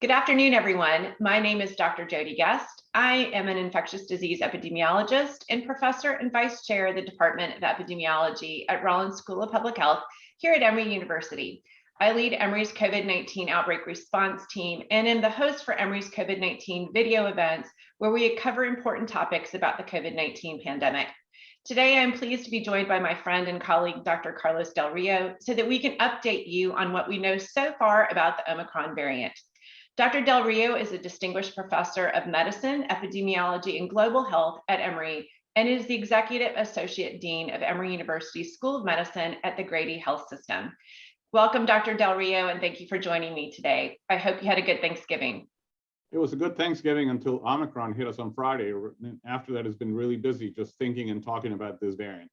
Good afternoon, everyone. My name is Dr. Jody Guest. I am an infectious disease epidemiologist and professor and vice chair of the Department of Epidemiology at Rollins School of Public Health here at Emory University. I lead Emory's COVID-19 outbreak response team and am the host for Emory's COVID-19 video events, where we cover important topics about the COVID-19 pandemic. Today, I'm pleased to be joined by my friend and colleague, Dr. Carlos Del Rio, so that we can update you on what we know so far about the Omicron variant. Dr. Del Rio is a distinguished professor of medicine, epidemiology, and global health at Emory, and is the executive associate dean of Emory University School of Medicine at the Grady Health System. Welcome, Dr. Del Rio, and thank you for joining me today. I hope you had a good Thanksgiving. It was a good Thanksgiving until Omicron hit us on Friday. After that, it's been really busy just thinking and talking about this variant.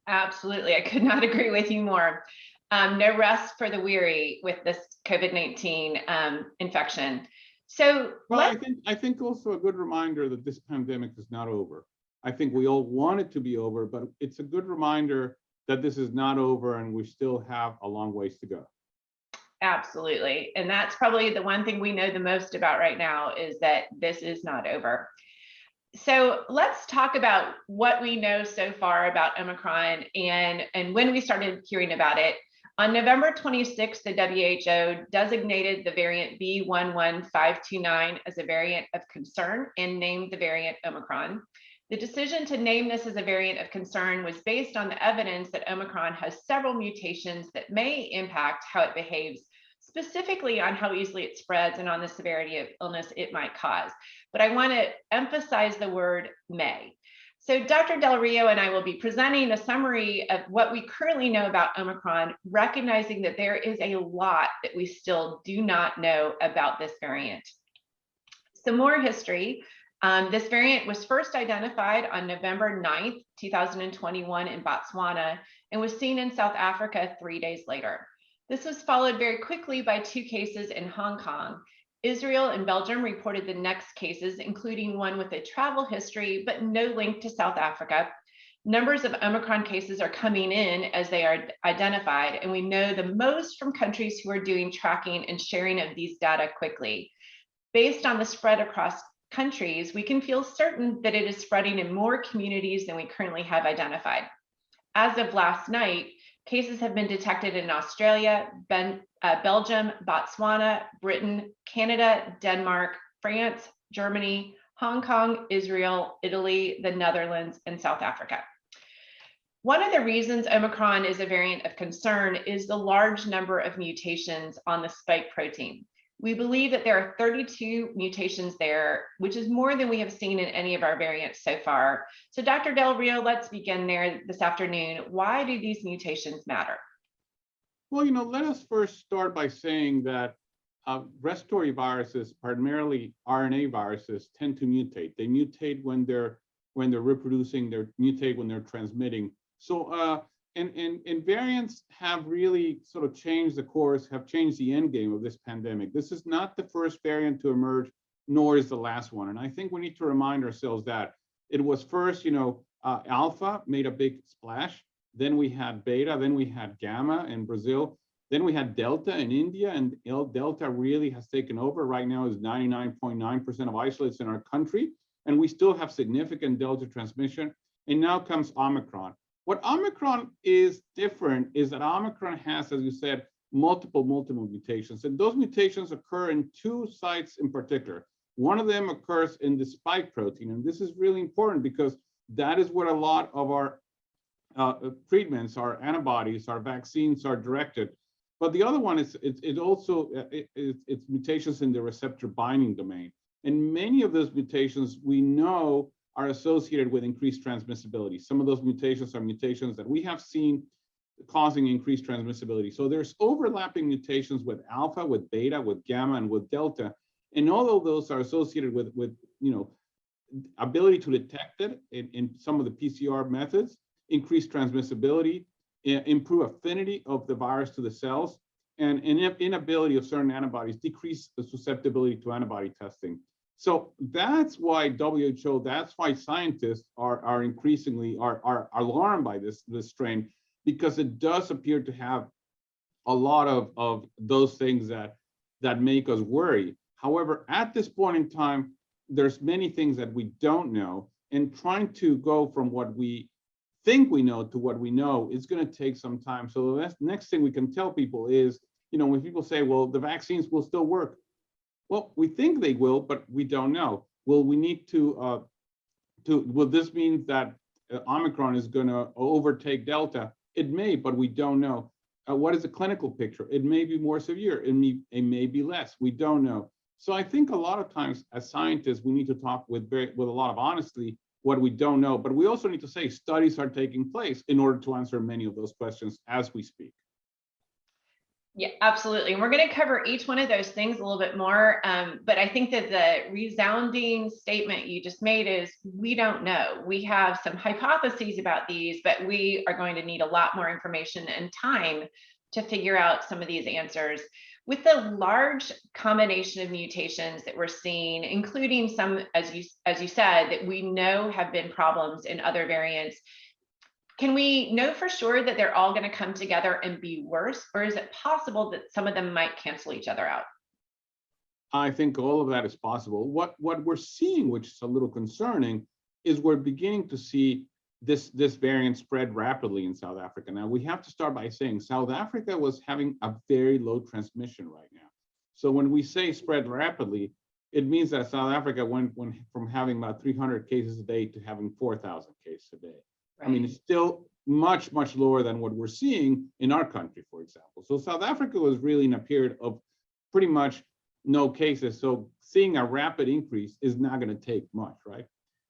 Absolutely, I could not agree with you more. No rest for the weary with this COVID-19 infection. So, well, I think also a good reminder that this pandemic is not over. I think we all want it to be over, but it's a good reminder that this is not over and we still have a long ways to go. Absolutely, and that's probably the one thing we know the most about right now, is that this is not over. So let's talk about what we know so far about Omicron and when we started hearing about it. On November 26th, the WHO designated the variant B11529 as a variant of concern and named the variant Omicron. The decision to name this as a variant of concern was based on the evidence that Omicron has several mutations that may impact how it behaves, specifically on how easily it spreads and on the severity of illness it might cause. But I want to emphasize the word may. So Dr. Del Rio and I will be presenting a summary of what we currently know about Omicron, recognizing that there is a lot that we still do not know about this variant. Some more history. This variant was first identified on November 9th, 2021 in Botswana, and was seen in South Africa 3 days later. This was followed very quickly by 2 cases in Hong Kong. Israel and Belgium reported the next cases, including one with a travel history, but no link to South Africa. Numbers of Omicron cases are coming in as they are identified, and we know the most from countries who are doing tracking and sharing of these data quickly. Based on the spread across countries, we can feel certain that it is spreading in more communities than we currently have identified. As of last night, cases have been detected in Australia, Belgium, Botswana, Britain, Canada, Denmark, France, Germany, Hong Kong, Israel, Italy, the Netherlands, and South Africa. One of the reasons Omicron is a variant of concern is the large number of mutations on the spike protein. We believe that there are 32 mutations there, which is more than we have seen in any of our variants so far. So Dr. Del Rio, let's begin there this afternoon. Why do these mutations matter? Well, let us first start by saying that respiratory viruses, primarily RNA viruses, tend to mutate. They mutate when they're reproducing, they mutate when they're transmitting. So and variants have really sort of changed the course, have changed the end game of this pandemic. This is not the first variant to emerge, nor is the last one. And I think we need to remind ourselves that it was first, Alpha made a big splash. Then we had Beta, then we had Gamma in Brazil. Then we had Delta in India, and Delta really has taken over. Right now is 99.9% of isolates in our country. And we still have significant Delta transmission. And now comes Omicron. What Omicron is different is that Omicron has, as you said, multiple mutations. And those mutations occur in 2 sites in particular. One of them occurs in the spike protein. And this is really important because that is where a lot of our treatments, our antibodies, our vaccines are directed. But the other one is it's mutations in the receptor binding domain. And many of those mutations we know are associated with increased transmissibility. Some of those mutations are mutations that we have seen causing increased transmissibility. So there's overlapping mutations with Alpha, with Beta, with Gamma, and with Delta. And all of those are associated with ability to detect it in some of the PCR methods, increased transmissibility, improve affinity of the virus to the cells, and inability of certain antibodies, decrease the susceptibility to antibody testing. So that's why WHO, that's why scientists are increasingly alarmed by this strain, because it does appear to have a lot of those things that that make us worry. However, at this point in time, there's many things that we don't know, and trying to go from what we think we know to what we know is going to take some time. So the next thing we can tell people is, when people say, well, the vaccines will still work. Well, we think they will, but we don't know. Will we need will this mean that Omicron is going to overtake Delta? It may, but we don't know. What is the clinical picture? It may be more severe. It may be less. We don't know. So I think a lot of times as scientists, we need to talk with a lot of honesty what we don't know, but we also need to say studies are taking place in order to answer many of those questions as we speak. Yeah, absolutely. And we're going to cover each one of those things a little bit more. But I think that the resounding statement you just made is we don't know. We have some hypotheses about these, but we are going to need a lot more information and time to figure out some of these answers. With the large combination of mutations that we're seeing, including some, as you said, that we know have been problems in other variants, can we know for sure that they're all going to come together and be worse, or is it possible that some of them might cancel each other out? I think all of that is possible. What we're seeing, which is a little concerning, is we're beginning to see this variant spread rapidly in South Africa. Now, we have to start by saying South Africa was having a very low transmission right now. So when we say spread rapidly, it means that South Africa went from having about 300 cases a day to having 4,000 cases a day. Right. I mean, it's still much, much lower than what we're seeing in our country, for example. So South Africa was really in a period of pretty much no cases. So seeing a rapid increase is not going to take much, right?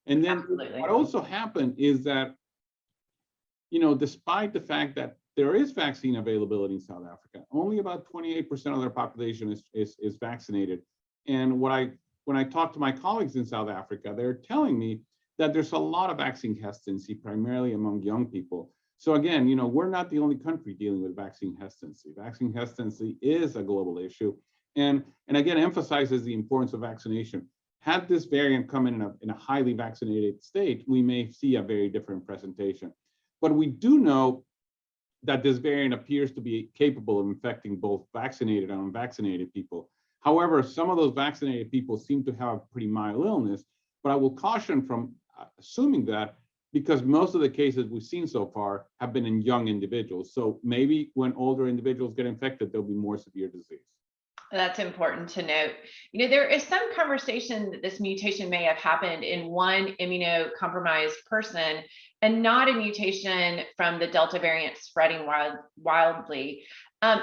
And then Absolutely. What also happened is that, despite the fact that there is vaccine availability in South Africa, only about 28% of their population is vaccinated. And when I talk to my colleagues in South Africa, they're telling me that there's a lot of vaccine hesitancy, primarily among young people. So again, we're not the only country dealing with vaccine hesitancy. Vaccine hesitancy is a global issue, and again emphasizes the importance of vaccination. Had this variant come in a highly vaccinated state, we may see a very different presentation. But we do know that this variant appears to be capable of infecting both vaccinated and unvaccinated people. However, some of those vaccinated people seem to have pretty mild illness, but I will caution from assuming that, because most of the cases we've seen so far have been in young individuals. So maybe when older individuals get infected, there'll be more severe disease. That's important to note. There is some conversation that this mutation may have happened in one immunocompromised person and not a mutation from the Delta variant spreading wildly.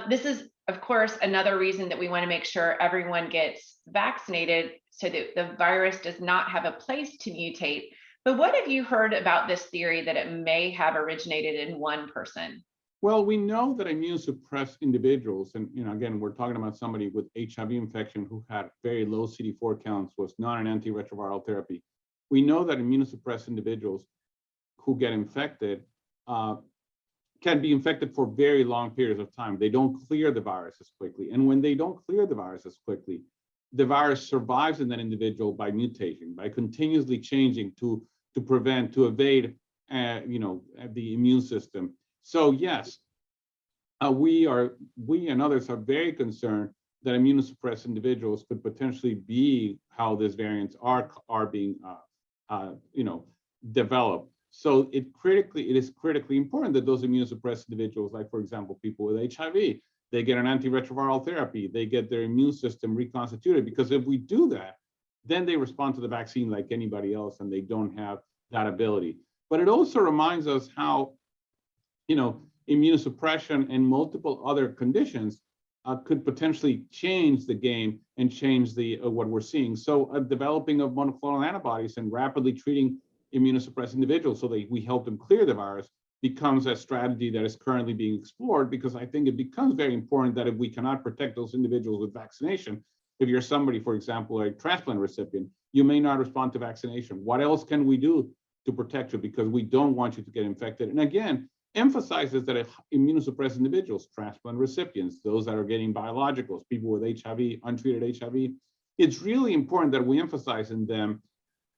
This is, of course, another reason that we want to make sure everyone gets vaccinated so that the virus does not have a place to mutate. But what have you heard about this theory that it may have originated in one person? Well, we know that immunosuppressed individuals, and again, we're talking about somebody with HIV infection who had very low CD4 counts, was not an antiretroviral therapy. We know that immunosuppressed individuals who get infected can be infected for very long periods of time. They don't clear the virus as quickly. And when they don't clear the virus as quickly, the virus survives in that individual by mutating, by continuously changing to evade the immune system. So yes, we and others are very concerned that immunosuppressed individuals could potentially be how these variants are being developed. So it is critically important that those immunosuppressed individuals, like for example, people with HIV, they get an antiretroviral therapy, they get their immune system reconstituted, because if we do that, then they respond to the vaccine like anybody else, and they don't have that ability. But it also reminds us how immunosuppression and multiple other conditions could potentially change the game and change what we're seeing. So developing of monoclonal antibodies and rapidly treating immunosuppressed individuals so that we help them clear the virus becomes a strategy that is currently being explored, because I think it becomes very important that if we cannot protect those individuals with vaccination, if you're somebody, for example, a transplant recipient, you may not respond to vaccination. What else can we do to protect you? Because we don't want you to get infected. And again, emphasizes that immunosuppressed individuals, transplant recipients, those that are getting biologicals, people with HIV, untreated HIV, it's really important that we emphasize in them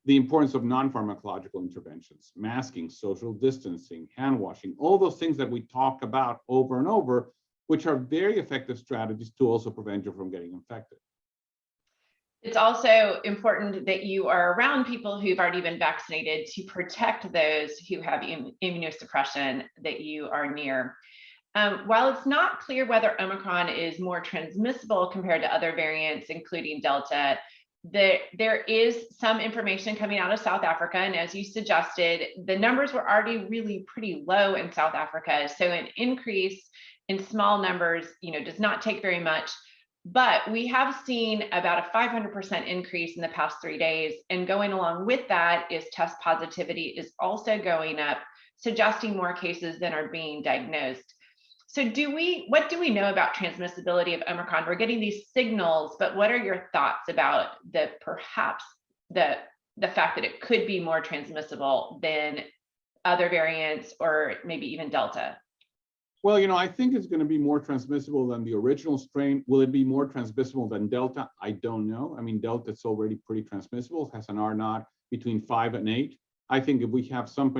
the importance of non-pharmacological interventions, masking, social distancing, hand washing, all those things that we talk about over and over, which are very effective strategies to also prevent you from getting infected. It's also important that you are around people who've already been vaccinated to protect those who have immunosuppression that you are near. While it's not clear whether Omicron is more transmissible compared to other variants, including Delta, there is some information coming out of South Africa. And as you suggested, the numbers were already really pretty low in South Africa. So an increase in small numbers, does not take very much. But we have seen about a 500% increase in the past 3 days. And going along with that is test positivity is also going up, suggesting more cases than are being diagnosed. So what do we know about transmissibility of Omicron? We're getting these signals, but what are your thoughts about perhaps the fact that it could be more transmissible than other variants or maybe even Delta? Well, I think it's going to be more transmissible than the original strain. Will it be more transmissible than Delta? I don't know. I mean, Delta is already pretty transmissible, has an R naught between 5 and 8. I think if we have some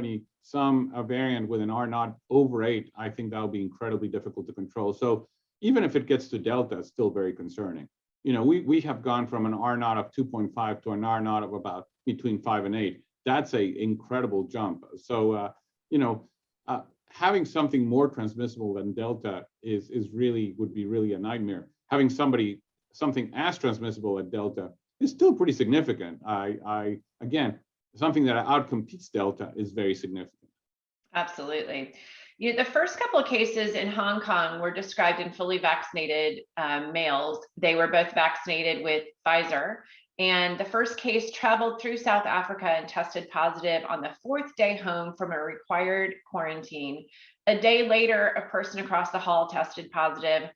variant with an R naught over 8, I think that'll be incredibly difficult to control. So even if it gets to Delta, it's still very concerning. We have gone from an R naught of 2.5 to an R naught of about between 5 and 8. That's an incredible jump. So, having something more transmissible than Delta would be really a nightmare. Having something as transmissible as Delta is still pretty significant. Again, something that outcompetes Delta is very significant. Absolutely. The first couple of cases in Hong Kong were described in fully vaccinated males. They were both vaccinated with Pfizer. And the first case traveled through South Africa and tested positive on the 4th day home from a required quarantine. A day later, a person across the hall tested positive.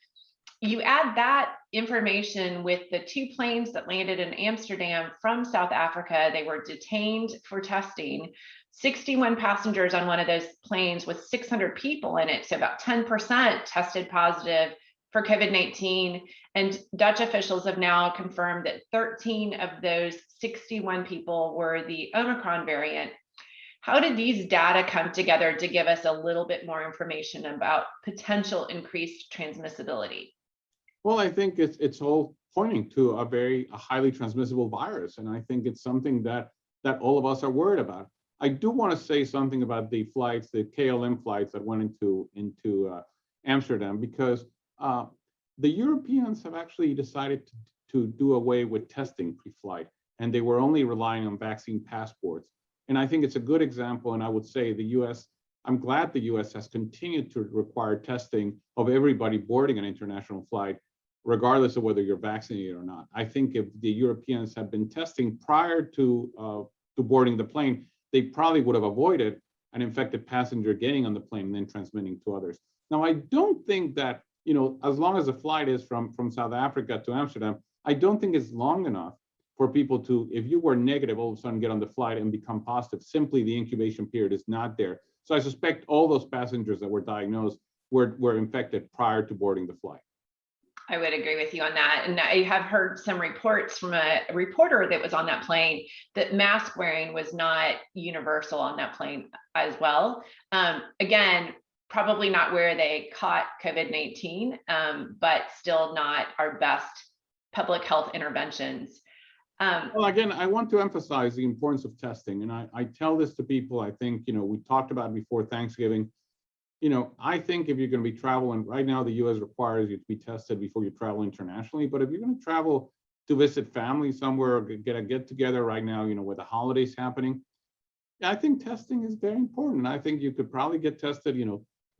You add that information with the 2 planes that landed in Amsterdam from South Africa. They were detained for testing. 61 passengers on one of those planes with 600 people in it. So about 10% tested positive for COVID-19. And Dutch officials have now confirmed that 13 of those 61 people were the Omicron variant. How did these data come together to give us a little bit more information about potential increased transmissibility? Well, I think it's all pointing to a highly transmissible virus. And I think it's something that all of us are worried about. I do want to say something about the flights, the KLM flights that went into Amsterdam, because the Europeans have actually decided to do away with testing pre-flight, and they were only relying on vaccine passports. And I think it's a good example. And I would say I'm glad the US has continued to require testing of everybody boarding an international flight, regardless of whether you're vaccinated or not. I think if the Europeans had been testing prior to boarding the plane, they probably would have avoided an infected passenger getting on the plane and then transmitting to others. Now, I don't think that, as long as the flight is from South Africa to Amsterdam, I don't think it's long enough for people to, if you were negative, all of a sudden get on the flight and become positive. Simply the incubation period is not there. So I suspect all those passengers that were diagnosed were infected prior to boarding the flight. I would agree with you on that. And I have heard some reports from a reporter that was on that plane that mask wearing was not universal on that plane as well. Again, probably not where they caught COVID-19, but still not our best public health interventions. Well, again, I want to emphasize the importance of testing. And I tell this to people. I think, we talked about it before Thanksgiving. I think if you're going to be traveling, right now, the US requires you to be tested before you travel internationally. But if you're going to travel to visit family somewhere or get a get together right now, where the holidays happening, I think testing is very important. I think you could probably get tested,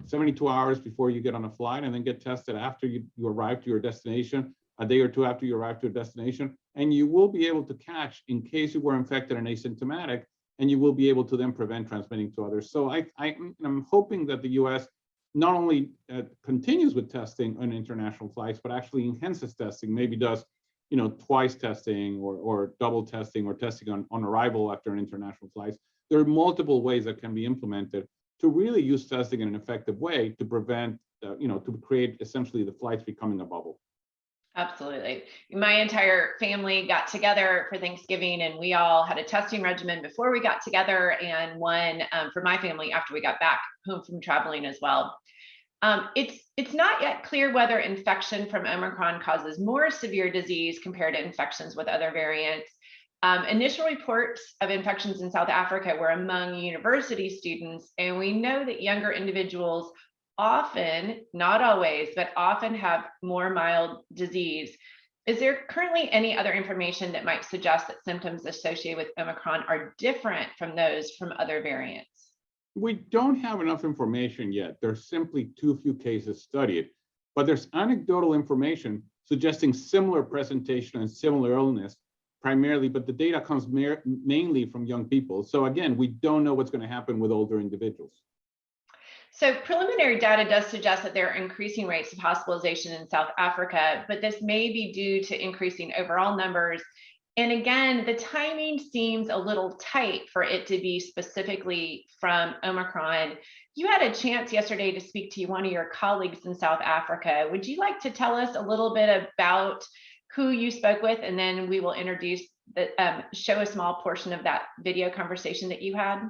72 hours before you get on a flight, and then get tested after you arrive to your destination, a day or two after you arrive to your destination. And you will be able to catch in case you were infected and asymptomatic, and you will be able to then prevent transmitting to others. So I'm hoping that the US not only continues with testing on international flights, but actually enhances testing, maybe does, twice testing or double testing or testing on arrival after an international flight. There are multiple ways that can be implemented to really use testing in an effective way to prevent, to create essentially the flights becoming a bubble. Absolutely. My entire family got together for Thanksgiving, and we all had a testing regimen before we got together, and one for my family after we got back home from traveling as well. It's not yet clear whether infection from Omicron causes more severe disease compared to infections with other variants. Initial reports of infections in South Africa were among university students, and we know that younger individuals often, not always, but often have more mild disease. Is there currently any other information that might suggest that symptoms associated with Omicron are different from those from other variants? We don't have enough information yet. There's simply too few cases studied, but there's anecdotal information suggesting similar presentation and similar illness primarily, but the data comes mainly from young people. So again, we don't know what's going to happen with older individuals. So preliminary data does suggest that there are increasing rates of hospitalization in South Africa, but this may be due to increasing overall numbers. And again, the timing seems a little tight for it to be specifically from Omicron. You had a chance yesterday to speak to one of your colleagues in South Africa. Would you like to tell us a little bit about who you spoke with, and then we will introduce show a small portion of that video conversation that you had?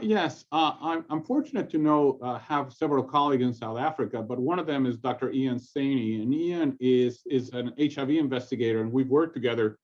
Yes, I'm fortunate to have several colleagues in South Africa, but one of them is Dr. Ian Saini, and Ian is an HIV investigator, and we've worked together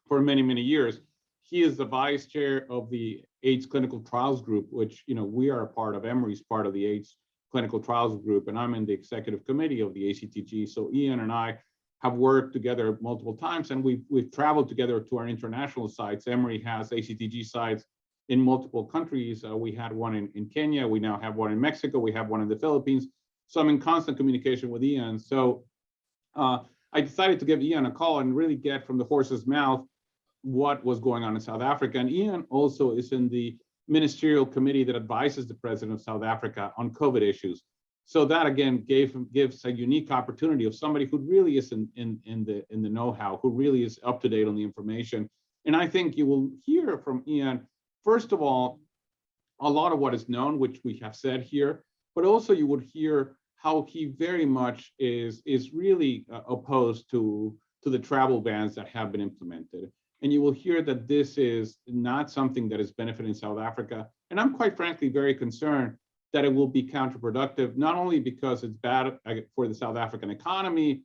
for many, many years. He is the vice chair of the AIDS Clinical Trials Group, which we are a part of. Emory's part of the AIDS Clinical Trials Group, and I'm in the executive committee of the ACTG. So Ian and I have worked together multiple times, and we've traveled together to our international sites. Emory has ACTG sites in multiple countries. We had one in Kenya. We now have one in Mexico. We have one in the Philippines. So I'm in constant communication with Ian. So I decided to give Ian a call and really get from the horse's mouth what was going on in South Africa. And Ian also is in the ministerial committee that advises the president of South Africa on COVID issues. So that again gives a unique opportunity of somebody who really is in the know-how, who really is up to date on the information. And I think you will hear from Ian, first of all, a lot of what is known, which we have said here, but also you would hear how he very much is really opposed to the travel bans that have been implemented. And you will hear that this is not something that is benefiting South Africa. And I'm quite frankly very concerned that it will be counterproductive, not only because it's bad for the South African economy,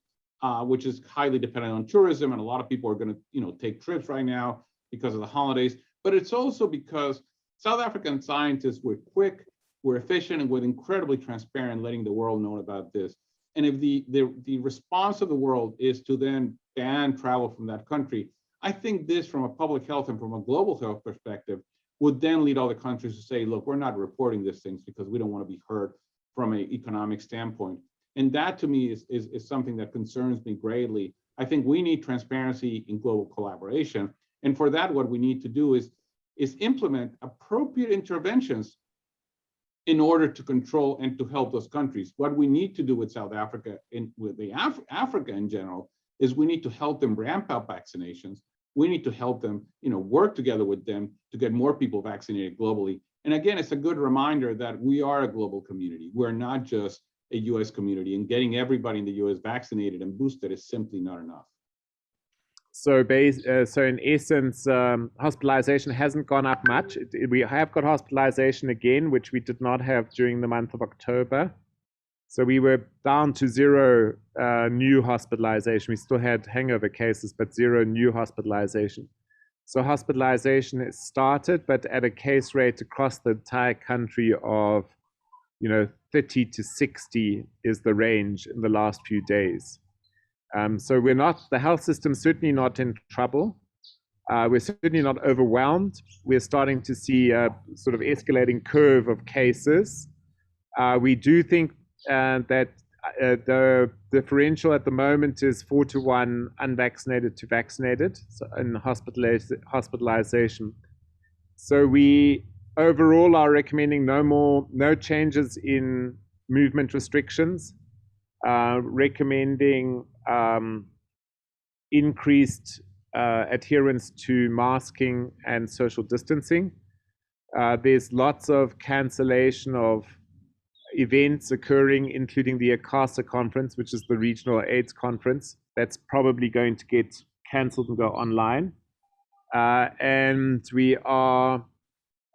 which is highly dependent on tourism, and a lot of people are going to take trips right now because of the holidays, but it's also because South African scientists were quick, were efficient, and were incredibly transparent, letting the world know about this. And if the response of the world is to then ban travel from that country, I think this, from a public health and from a global health perspective, would then lead all the countries to say, look, we're not reporting these things because we don't want to be hurt from an economic standpoint. And that to me is something that concerns me greatly. I think we need transparency in global collaboration. And for that, what we need to do is implement appropriate interventions in order to control and to help those countries. What we need to do with South Africa and with Africa in general is we need to help them ramp up vaccinations. We need to help them, work together with them to get more people vaccinated globally. And again, it's a good reminder that we are a global community. We're not just a US community, and getting everybody in the US vaccinated and boosted is simply not enough. So in essence, hospitalization hasn't gone up much. We have got hospitalization again, which we did not have during the month of October. So we were down to 0 new hospitalization. We still had hangover cases, but 0 new hospitalization. So hospitalization has started, but at a case rate across the entire country of 30 to 60 is the range in the last few days. So the health system's certainly not in trouble. We're certainly not overwhelmed. We're starting to see a sort of escalating curve of cases. We do think that the differential at the moment is 4-to-1 unvaccinated to vaccinated in hospitalization. So we overall are recommending no changes in movement restrictions, recommending increased adherence to masking and social distancing. There's lots of cancellation of events occurring, including the ICASA conference, which is the regional AIDS conference. That's probably going to get cancelled and go online. And we are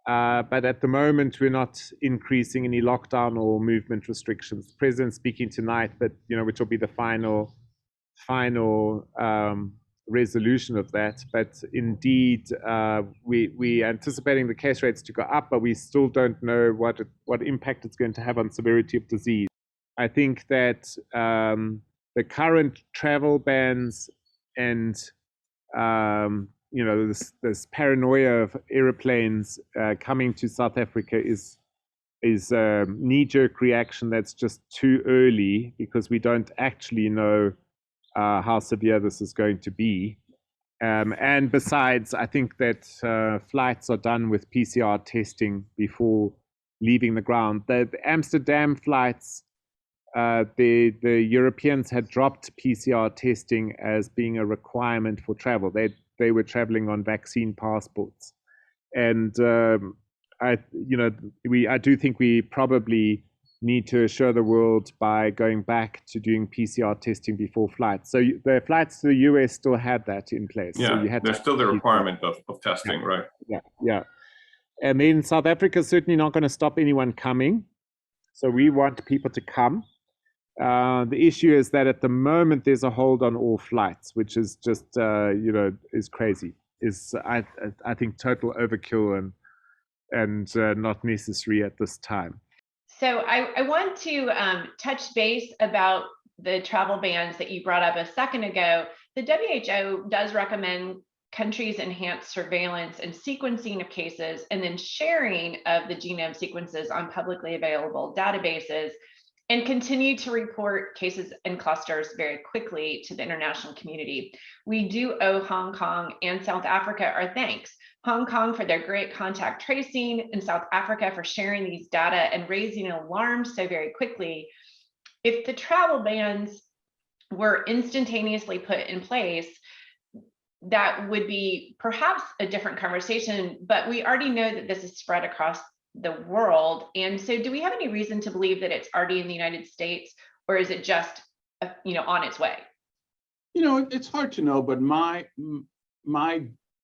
But at the moment, we're not increasing any lockdown or movement restrictions. The president's speaking tonight, but which will be the final resolution of that. But indeed, we anticipating the case rates to go up, but we still don't know what impact it's going to have on severity of disease. I think that the current travel bans and this paranoia of airplanes coming to South Africa is a knee-jerk reaction that's just too early, because we don't actually know how severe this is going to be. And besides, I think that flights are done with PCR testing before leaving the ground. The Amsterdam flights, the Europeans had dropped PCR testing as being a requirement for travel. They were traveling on vaccine passports, and I do think we probably need to assure the world by going back to doing PCR testing before flights. So the flights to the US still had that in place. Yeah, so you had there's still the requirement of testing, right? Yeah. And then South Africa is certainly not going to stop anyone coming. So we want people to come. The issue is that at the moment there's a hold on all flights, which is just is crazy. Is I think total overkill and not necessary at this time. So I want to touch base about the travel bans that you brought up a second ago. The WHO does recommend countries enhance surveillance and sequencing of cases, and then sharing of the genome sequences on publicly available databases, and continue to report cases and clusters very quickly to the international community. We do owe Hong Kong and South Africa our thanks. Hong Kong for their great contact tracing, and South Africa for sharing these data and raising an alarm so very quickly. If the travel bans were instantaneously put in place, that would be perhaps a different conversation, but we already know that this is spread across the world. And so do we have any reason to believe that it's already in the United States, or is it just on its way? It's hard to know, but my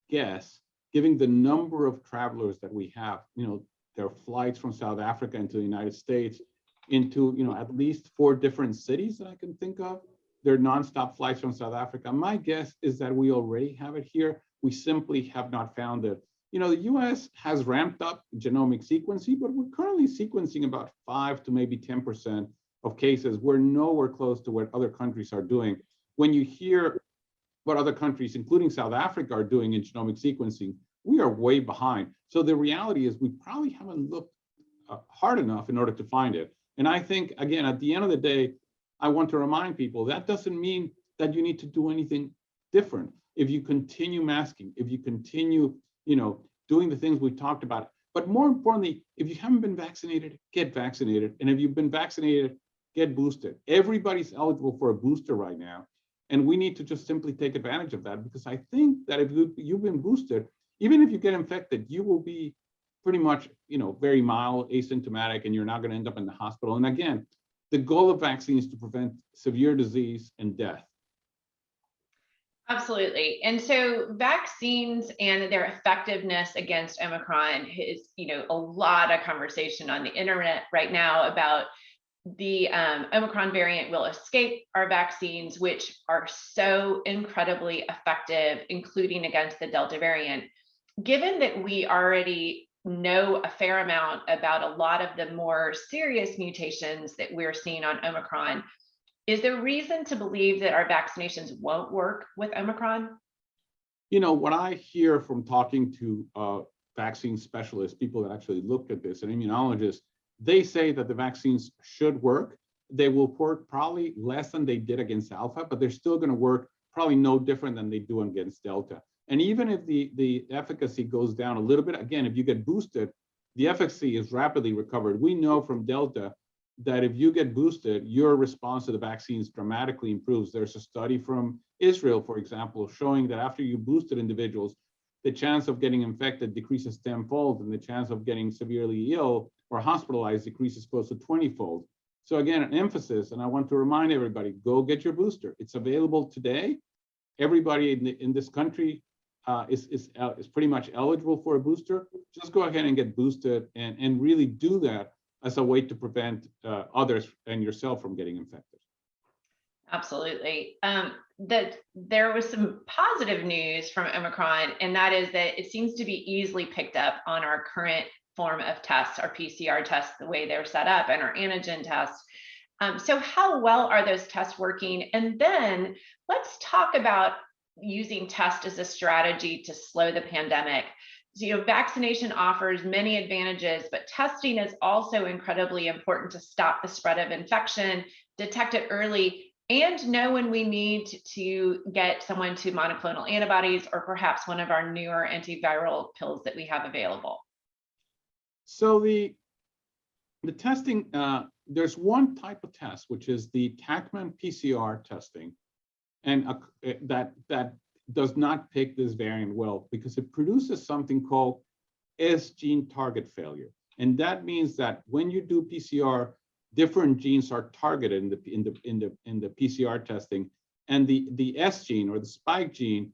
guess, given the number of travelers that we have, there are flights from South Africa into the United States into at least 4 different cities that I can think of. There are nonstop flights from South Africa. My guess is that we already have it here. We simply have not found it. The US has ramped up genomic sequencing, but we're currently sequencing about 5 to maybe 10% of cases. We're nowhere close to what other countries are doing. When you hear what other countries, including South Africa, are doing in genomic sequencing, we are way behind. So the reality is we probably haven't looked hard enough in order to find it. And I think, again, at the end of the day, I want to remind people that doesn't mean that you need to do anything different. If you continue masking, if you continue, doing the things we talked about, but more importantly, if you haven't been vaccinated, get vaccinated. And if you've been vaccinated, get boosted. Everybody's eligible for a booster right now. And we need to just simply take advantage of that, because I think that if you've been boosted, even if you get infected, you will be pretty much, very mild, asymptomatic, and you're not going to end up in the hospital. And again, the goal of vaccines is to prevent severe disease and death. Absolutely. And so vaccines and their effectiveness against Omicron is, a lot of conversation on the internet right now about the Omicron variant will escape our vaccines, which are so incredibly effective, including against the Delta variant. Given that we already know a fair amount about a lot of the more serious mutations that we're seeing on Omicron, is there reason to believe that our vaccinations won't work with Omicron? What I hear from talking to vaccine specialists, people that actually looked at this, and immunologists, they say that the vaccines should work. They will work probably less than they did against Alpha, but they're still going to work probably no different than they do against Delta. And even if the efficacy goes down a little bit, again, if you get boosted, the efficacy is rapidly recovered. We know from Delta that if you get boosted, your response to the vaccines dramatically improves. There's a study from Israel, for example, showing that after you boosted individuals, the chance of getting infected decreases 10-fold, and the chance of getting severely ill or hospitalized decreases close to 20-fold. So again, an emphasis, and I want to remind everybody, go get your booster. It's available today. Everybody in this country is pretty much eligible for a booster, just go ahead and get boosted and really do that as a way to prevent others and yourself from getting infected. Absolutely. That there was some positive news from Omicron, and that is that it seems to be easily picked up on our current form of tests, our PCR tests, the way they're set up, and our antigen tests. So how well are those tests working? And then let's talk about using tests as a strategy to slow the pandemic. So, vaccination offers many advantages, but testing is also incredibly important to stop the spread of infection, detect it early, and know when we need to get someone to monoclonal antibodies or perhaps one of our newer antiviral pills that we have available. So the testing, there's one type of test, which is the Tachman PCR testing, and that does not pick this variant well because it produces something called S gene target failure, and that means that when you do PCR, different genes are targeted in the PCR testing, and the S gene or the spike gene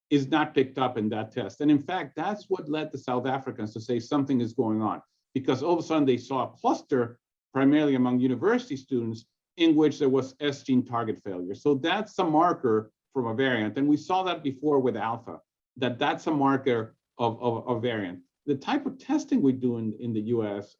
is not picked up in that test. And in fact, that's what led the South Africans to say something is going on, because all of a sudden they saw a cluster, primarily among university students, in which there was S gene target failure. So that's a marker from a variant. And we saw that before with Alpha, that's a marker of a variant. The type of testing we do in the US,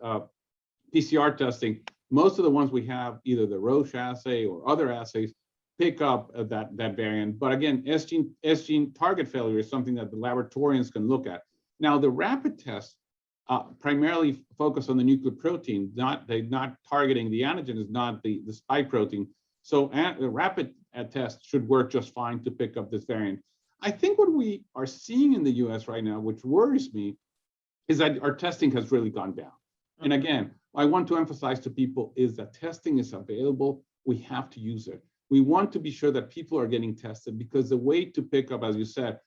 PCR testing, most of the ones we have, either the Roche assay or other assays, pick up that variant. But again, S gene target failure is something that the laboratorians can look at. Now, the rapid tests primarily focus on the nuclear protein, they're not targeting the antigen, is not the spike protein. So the rapid test should work just fine to pick up this variant. I think what we are seeing in the US right now, which worries me, is that our testing has really gone down. And again, I want to emphasize to people is that testing is available. We have to use it. We want to be sure that people are getting tested, because the way to pick up, as you said,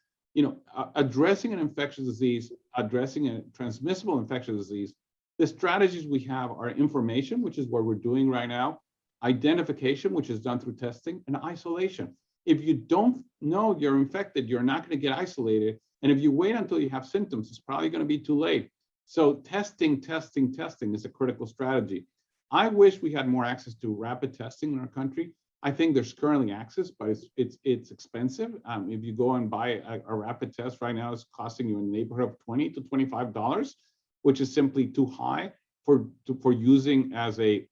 addressing an infectious disease, addressing a transmissible infectious disease, the strategies we have are information, which is what we're doing right now, identification, which is done through testing, and isolation. If you don't know you're infected, you're not going to get isolated. And if you wait until you have symptoms, it's probably going to be too late. So testing is a critical strategy. I wish we had more access to rapid testing in our country. I think there's currently access, but it's expensive. If you go and buy a rapid test right now, it's costing you in the neighborhood of $20 to $25, which is simply too high for using as a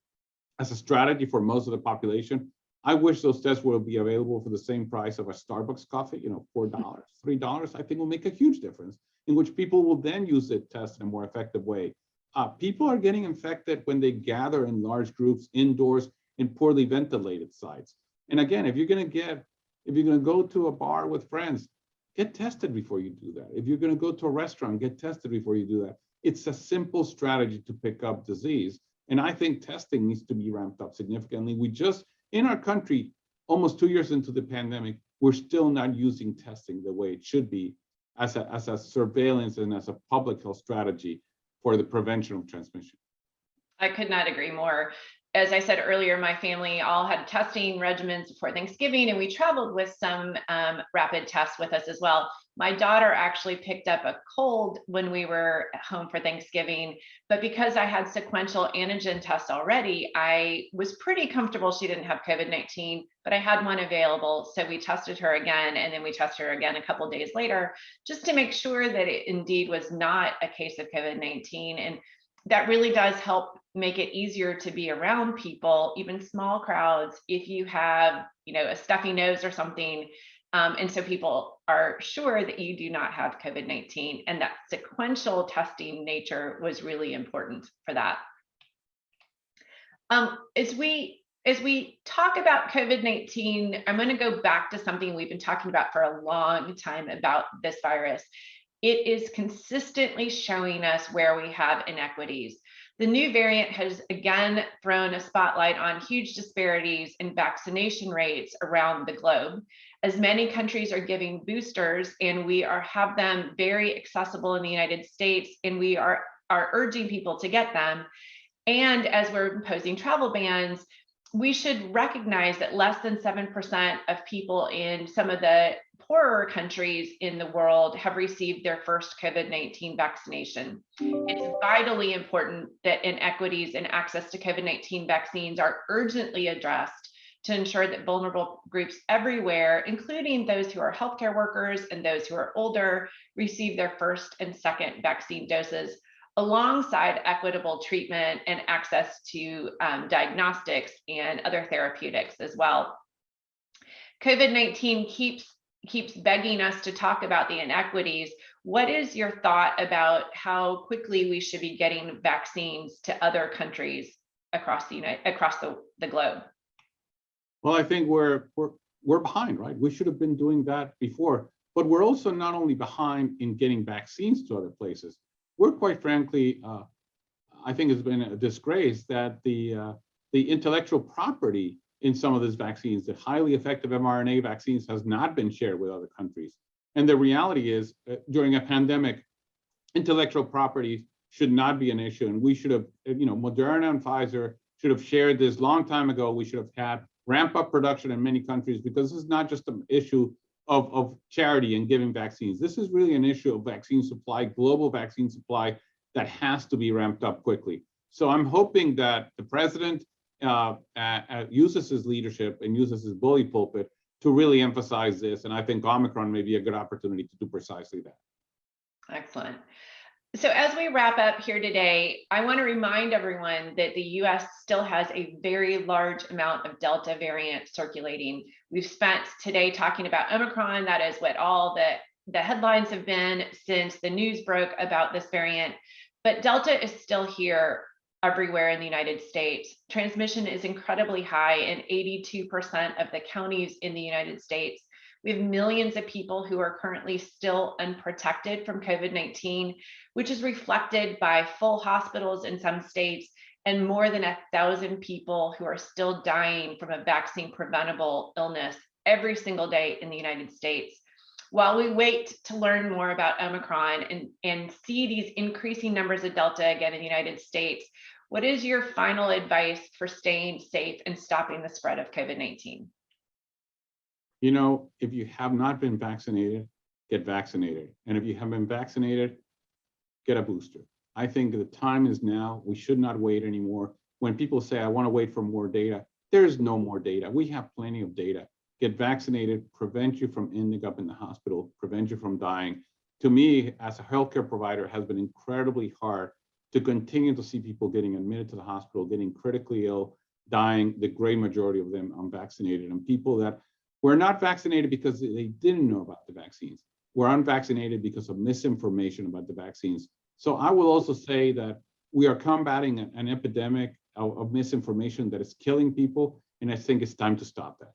strategy for most of the population. I wish those tests will be available for the same price of a Starbucks coffee, $4, $3. I think will make a huge difference, in which people will then use the test in a more effective way. People are getting infected when they gather in large groups indoors in poorly ventilated sites. And again, if you're going to go to a bar with friends, get tested before you do that. If you're going to go to a restaurant, get tested before you do that. It's a simple strategy to pick up disease. And I think testing needs to be ramped up significantly. We just, in our country, almost 2 years into the pandemic, we're still not using testing the way it should be as a surveillance and as a public health strategy for the prevention of transmission. I could not agree more. As I said earlier, my family all had testing regimens before Thanksgiving, and we traveled with some rapid tests with us as well. My daughter actually picked up a cold when we were home for Thanksgiving, but because I had sequential antigen tests already, I was pretty comfortable she didn't have COVID-19, but I had one available. So we tested her again, and then we tested her again a couple of days later, just to make sure that it indeed was not a case of COVID-19. And that really does help make it easier to be around people, even small crowds, if you have, a stuffy nose or something. And so people are sure that you do not have COVID-19, and that sequential testing nature was really important for that. As we talk about COVID-19, I'm going to go back to something we've been talking about for a long time about this virus. It is consistently showing us where we have inequities. The new variant has again thrown a spotlight on huge disparities in vaccination rates around the globe. As many countries are giving boosters, and we have them very accessible in the United States, and we are urging people to get them. And as we're imposing travel bans, we should recognize that less than 7% of people in some of the poorer countries in the world have received their first COVID-19 vaccination. It's vitally important that inequities in access to COVID-19 vaccines are urgently addressed to ensure that vulnerable groups everywhere, including those who are healthcare workers and those who are older, receive their first and second vaccine doses, alongside equitable treatment and access to diagnostics and other therapeutics as well. COVID-19 keeps begging us to talk about the inequities. What is your thought about how quickly we should be getting vaccines to other countries across the globe? Well, I think we're behind, right? We should have been doing that before, but we're also not only behind in getting vaccines to other places. We're quite frankly, I think it's been a disgrace that the intellectual property in some of these vaccines, the highly effective mRNA vaccines, has not been shared with other countries. And the reality is, during a pandemic, intellectual property should not be an issue. And we should have, Moderna and Pfizer should have shared this long time ago. We should have had ramp up production in many countries, because this is not just an issue of charity and giving vaccines. This is really an issue of vaccine supply, global vaccine supply, that has to be ramped up quickly. So I'm hoping that the president uses his leadership and uses his bully pulpit to really emphasize this. And I think Omicron may be a good opportunity to do precisely that. Excellent. So as we wrap up here today, I want to remind everyone that the US still has a very large amount of Delta variant circulating. We've spent today talking about Omicron. That is what all the headlines have been since the news broke about this variant. But Delta is still here everywhere in the United States. Transmission is incredibly high in 82% of the counties in the United States. We have millions of people who are currently still unprotected from COVID-19, which is reflected by full hospitals in some states and more than 1,000 people who are still dying from a vaccine preventable illness every single day in the United States. While we wait to learn more about Omicron and see these increasing numbers of Delta again in the United States, what is your final advice for staying safe and stopping the spread of COVID-19? You know, if you have not been vaccinated, get vaccinated. And if you have been vaccinated, get a booster. I think the time is now. We should not wait anymore. When people say, I want to wait for more data, there's no more data. We have plenty of data. Get vaccinated, prevent you from ending up in the hospital, prevent you from dying. To me, as a healthcare provider, it has been incredibly hard to continue to see people getting admitted to the hospital, getting critically ill, dying, the great majority of them unvaccinated, and people that were not vaccinated because they didn't know about the vaccines, were unvaccinated because of misinformation about the vaccines. So I will also say that we are combating an epidemic of misinformation that is killing people, and I think it's time to stop that.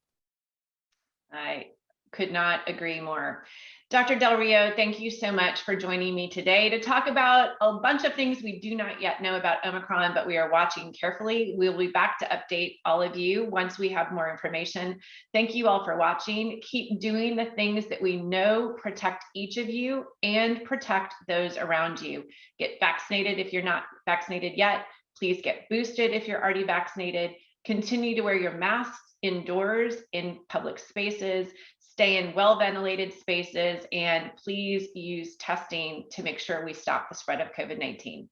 I could not agree more. Dr. Del Rio, thank you so much for joining me today to talk about a bunch of things we do not yet know about Omicron, but we are watching carefully. We'll be back to update all of you once we have more information. Thank you all for watching. Keep doing the things that we know protect each of you and protect those around you. Get vaccinated if you're not vaccinated yet. Please get boosted if you're already vaccinated. Continue to wear your masks indoors in public spaces. Stay in well-ventilated spaces, and please use testing to make sure we stop the spread of COVID-19.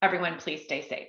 Everyone, please stay safe.